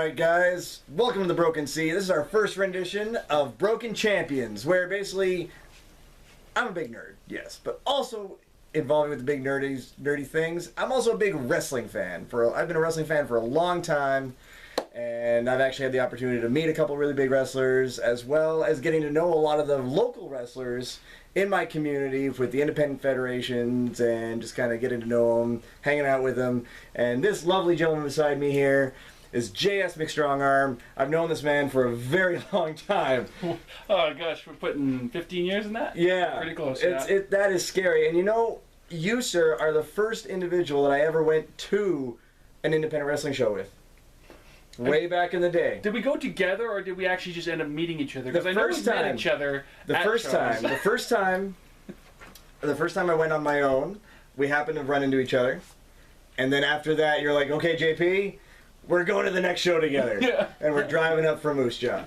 Alright guys, welcome to the Broken Sea. This is our first rendition of Broken Champions, where basically, I'm a big nerd, yes, but also involved with the big nerdy things. I'm also a big wrestling fan. I've been a wrestling fan for a long time, and I've actually had the opportunity to meet a couple really big wrestlers, as well as getting to know a lot of the local wrestlers in my community with the independent federations, and just kind of getting to know them, hanging out with them. And this lovely gentleman beside me here is JS McStrongArm. I've known this man for a very long time. Oh gosh, we're putting 15 years in that? Yeah. Pretty close. That is scary. And you know, you, sir, are the first individual that I ever went to an independent wrestling show with. Way back in the day. Did we go together, or did we actually just end up meeting each other? Because I know we met each other. The first time I went on my own, we happened to run into each other. And then after that, you're like, okay, JP, we're going to the next show together. Yeah. And we're driving up from Moose Jaw,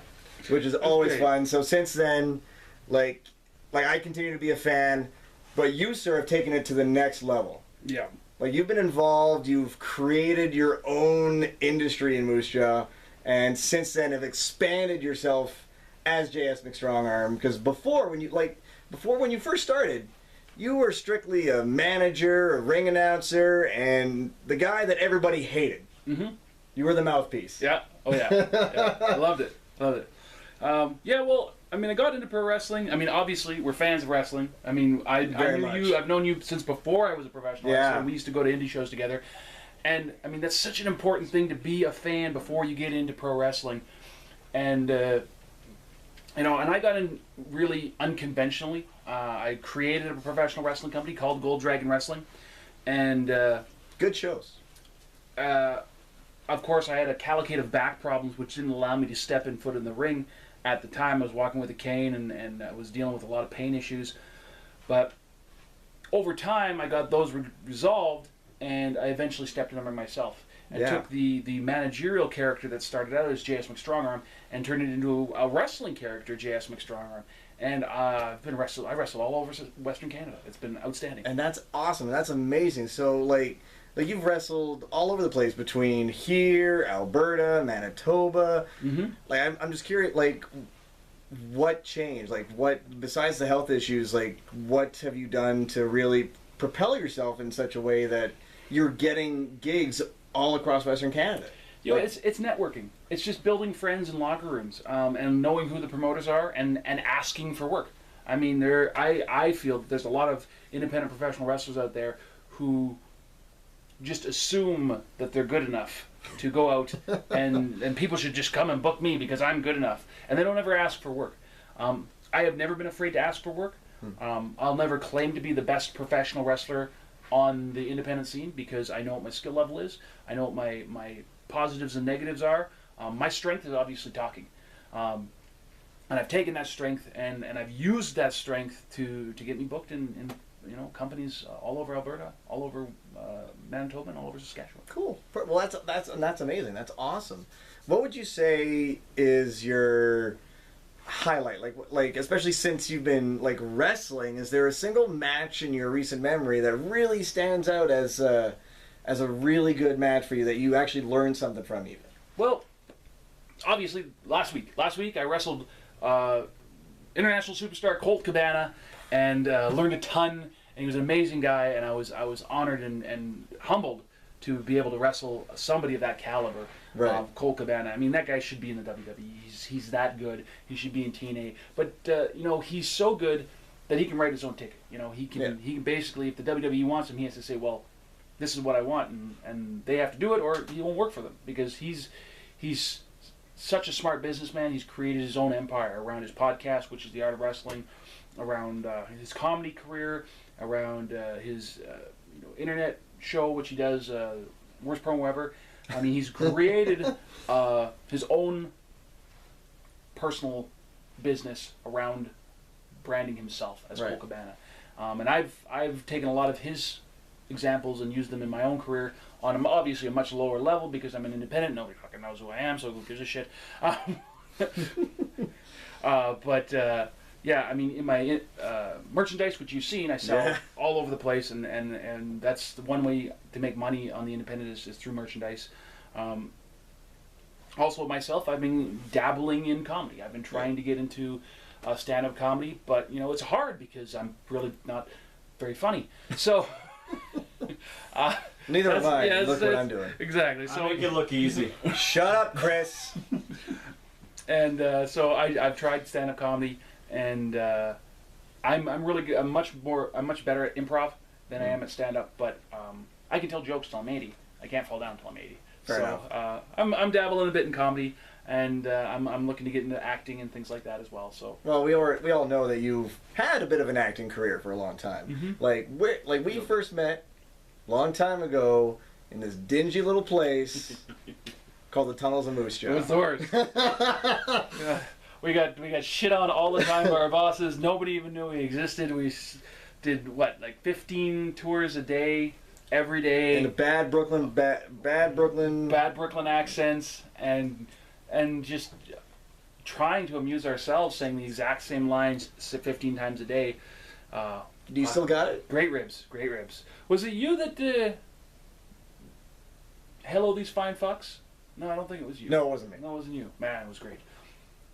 which is always fun. So since then, like I continue to be a fan, but you, sir, have taken it to the next level. Yeah. Like, you've been involved, you've created your own industry in Moose Jaw, and since then have expanded yourself as JS McStrongArm. Because before when you first started, you were strictly a manager, a ring announcer, and the guy that everybody hated. Mm-hmm. You were the mouthpiece. Yeah. Oh yeah. Yeah. I loved it. Yeah. Well, I mean, I got into pro wrestling. I mean, obviously, we're fans of wrestling. I mean, I knew you. I've known you since before I was a professional wrestler. We used to go to indie shows together. And, I mean, that's such an important thing to be a fan before you get into pro wrestling. And, you know, and I got in really unconventionally. I created a professional wrestling company called Gold Dragon Wrestling. And... good shows. Of course, I had a cavalcade of back problems, which didn't allow me to step in foot in the ring. At the time, I was walking with a cane, and I was dealing with a lot of pain issues. But over time, I got those resolved, and I eventually stepped in them myself. And took the managerial character that started out as JS McStrongArm and turned it into a wrestling character, JS McStrongArm. And I wrestle all over Western Canada. It's been outstanding. And that's awesome. That's amazing. So, like you've wrestled all over the place between here, Alberta, Manitoba. Mm-hmm. Like, I'm just curious, like, what changed? Like, what, besides the health issues, like, what have you done to really propel yourself in such a way that you're getting gigs all across Western Canada? You know, it's networking. It's just building friends in locker rooms, and knowing who the promoters are, and asking for work. I mean, I feel there's a lot of independent professional wrestlers out there who just assume that they're good enough to go out and people should just come and book me because I'm good enough, and they don't ever ask for work. I have never been afraid to ask for work. I'll never claim to be the best professional wrestler on the independent scene because I know what my skill level is. I know what my positives and negatives are. My strength is obviously talking, and I've taken that strength and I've used that strength to get me booked in you know, companies all over Alberta, all over Manitoba, and all over Saskatchewan. Cool. Well, that's amazing. That's awesome. What would you say is your highlight? Like especially since you've been like wrestling, is there a single match in your recent memory that really stands out as a really good match for you that you actually learned something from even? Well, obviously last week I wrestled international superstar Colt Cabana and learned a ton. And he was an amazing guy, and I was honored and humbled to be able to wrestle somebody of that caliber. Right. Colt Cabana. I mean, that guy should be in the WWE. He's that good. He should be in TNA. But you know, he's so good that he can write his own ticket. You know, he can basically, if the WWE wants him, he has to say, well, this is what I want, and they have to do it, or he won't work for them, because he's such a smart businessman. He's created his own empire around his podcast, which is The Art of Wrestling, around his comedy career, around his internet show, which he does, worst promo ever. I mean, he's created his own personal business around branding himself as Colt Cabana, and I've taken a lot of his examples and used them in my own career on obviously a much lower level because I'm an independent. Nobody fucking knows who I am, so who gives a shit? Yeah, I mean, in my merchandise, which you've seen, I sell all over the place, and that's the one way to make money on the independent is through merchandise. Also myself, I've been dabbling in comedy. I've been trying to get into stand-up comedy, but you know it's hard because I'm really not very funny. So Neither am I. yeah, Look what I'm doing. Exactly. So So make it look easy. Shut up, Chris. and so I've tried stand-up comedy, and I'm really good. I'm much better at improv than I am at stand-up. But I can tell jokes till I'm 80. I can't fall down till I'm 80. Fair enough. I'm dabbling a bit in comedy, and I'm looking to get into acting and things like that as well. So Well, we all know that you've had a bit of an acting career for a long time. Mhm. We first met a long time ago in this dingy little place called the Tunnels of Moose Jaw. it was the worst. Yeah. We got shit on all the time by our bosses. Nobody even knew we existed. We did what, like 15 tours a day, every day. In the bad Brooklyn Accents, and just trying to amuse ourselves, saying the exact same lines 15 times a day. Do you still got it? Great ribs. Was it you that hello these fine fucks? No, I don't think it was you. No, it wasn't me. No, it wasn't you. Man, it was great.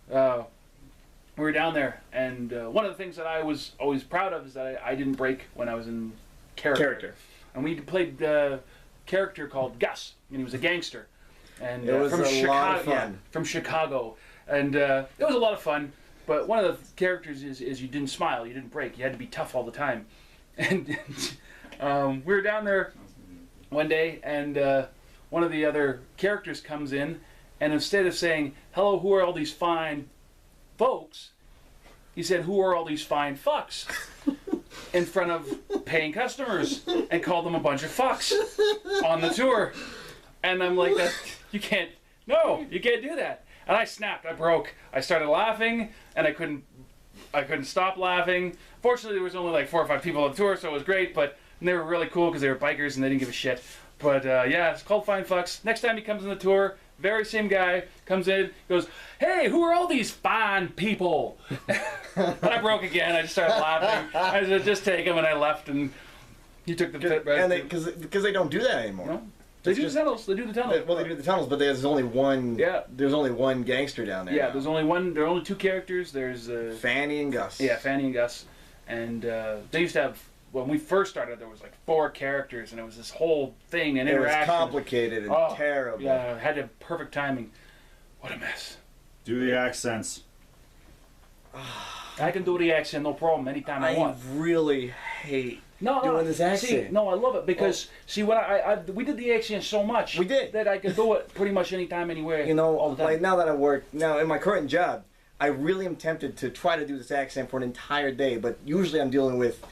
We were down there, and one of the things that I was always proud of is that I didn't break when I was in character. And we played a character called Gus, and he was a gangster. And It was from a Chicago, lot of fun. yeah, from Chicago. And it was a lot of fun. But one of the characters is you didn't smile, you didn't break, you had to be tough all the time. And we were down there one day, and one of the other characters comes in, and instead of saying, "Hello, who are all these fine folks?" he said, "Who are all these fine fucks?" in front of paying customers, and called them a bunch of fucks on the tour. And I'm like, you can't do that. And I snapped, I broke. I started laughing, and I couldn't stop laughing. Fortunately, there was only like 4 or 5 people on the tour, so it was great, but they were really cool because they were bikers and they didn't give a shit. But yeah, it's called Fine Fucks. Next time he comes on the tour, very same guy comes in, goes, "Hey, who are all these fine people?" And I broke again. I just started laughing. I said, "Just take him," and I left, and he took the pit. Because they don't do that anymore. No? They do the tunnels. They do the tunnels. Well, they do the tunnels, but there's only one. Yeah. There's only one gangster down there. Yeah, now. there's only one. There are only 2 characters. There's Fanny and Gus. yeah, Fanny and Gus, and they used to have. When we first started, there was like 4 characters, and it was this whole thing and It was interaction. complicated and terrible. Yeah, had to have perfect timing. What a mess. Do the accents. I can do the accent, no problem, anytime I want. really hate doing this accent. See, no, I love it because when we did the accent so much. We did. That I could do it pretty much anytime, anywhere. You know, all the time. like now that I work now in my current job, I really am tempted to try to do this accent for an entire day, but usually I'm dealing with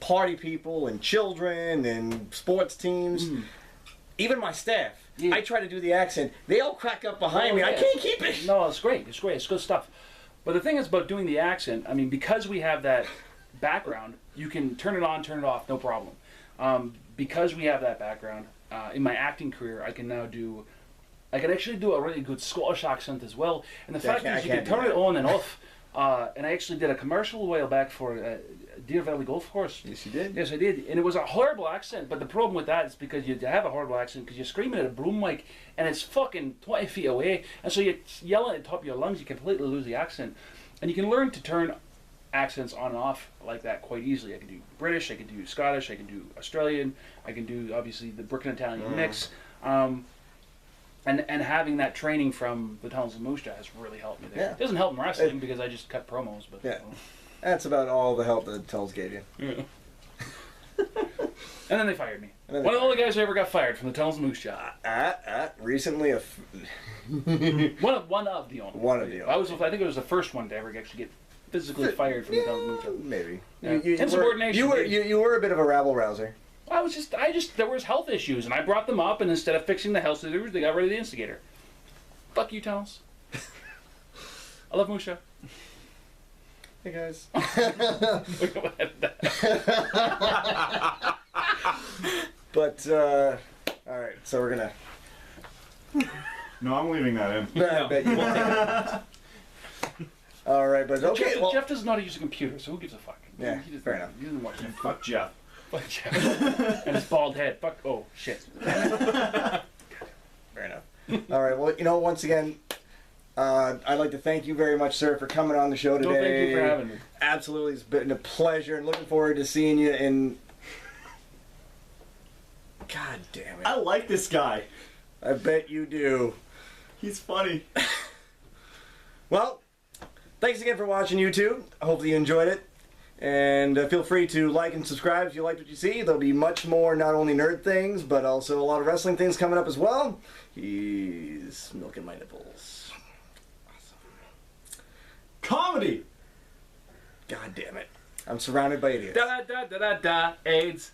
party people and children and sports teams. Even my staff. Yeah. I try to do the accent. They all crack up behind me. I can't keep it. No, it's great. It's great. It's good stuff. But the thing is about doing the accent, I mean, because we have that background, you can turn it on, turn it off, no problem. Because we have that background, in my acting career, I can actually do a really good Scottish accent as well. And the fact is, you can turn it on and off. And I actually did a commercial a while back for Deer Valley Golf Course. Yes, you did. Yes, I did. And it was a horrible accent, but the problem with that is because you have a horrible accent because you're screaming at a broom mic and it's fucking 20 feet away. And so you're yelling at the top of your lungs, you completely lose the accent. And you can learn to turn accents on and off like that quite easily. I can do British, I can do Scottish, I can do Australian, I can do, obviously, the Brooklyn Italian mix. And having that training from the Tunnels of Moose Jaw has really helped me there. Yeah. It doesn't help in wrestling because I just cut promos, but Yeah. That's about all the help that Tunnels gave you. yeah. And then they fired me. One of the only guys who ever got fired from the Tunnels of Moose Jaw. Recently, One of the only. One of the I think it was the first one to ever actually get physically fired from the Tunnels of Moose Jaw. maybe. Yeah. You Insubordination. You were a bit of a rabble rouser. There was health issues, and I brought them up, and instead of fixing the health issues, they got rid of the instigator. Fuck you, Tunnels. I love Moose Jaw. Hey guys. But all right, so we're gonna. No, I'm leaving that in. I bet you won't. All right, but okay. Jeff, Well, Jeff doesn't know how to use a computer, so who gives a fuck? Yeah, He doesn't- fair enough. He doesn't watch it. Fuck Jeff. Fuck Jeff. And his bald head. Fuck. Oh shit. fair enough. All right. Well, once again, I'd like to thank you very much, sir, for coming on the show today. No, thank you for having me. Absolutely, it's been a pleasure, and looking forward to seeing you in. God damn it! I like this guy. I bet you do. He's funny. Well, thanks again for watching YouTube. Hopefully you enjoyed it. And feel free to like and subscribe if you liked what you see. There'll be much more, not only nerd things, but also a lot of wrestling things coming up as well. He's milking my nipples. Awesome. Comedy. God damn it. I'm surrounded by idiots. Da da da da da. AIDS.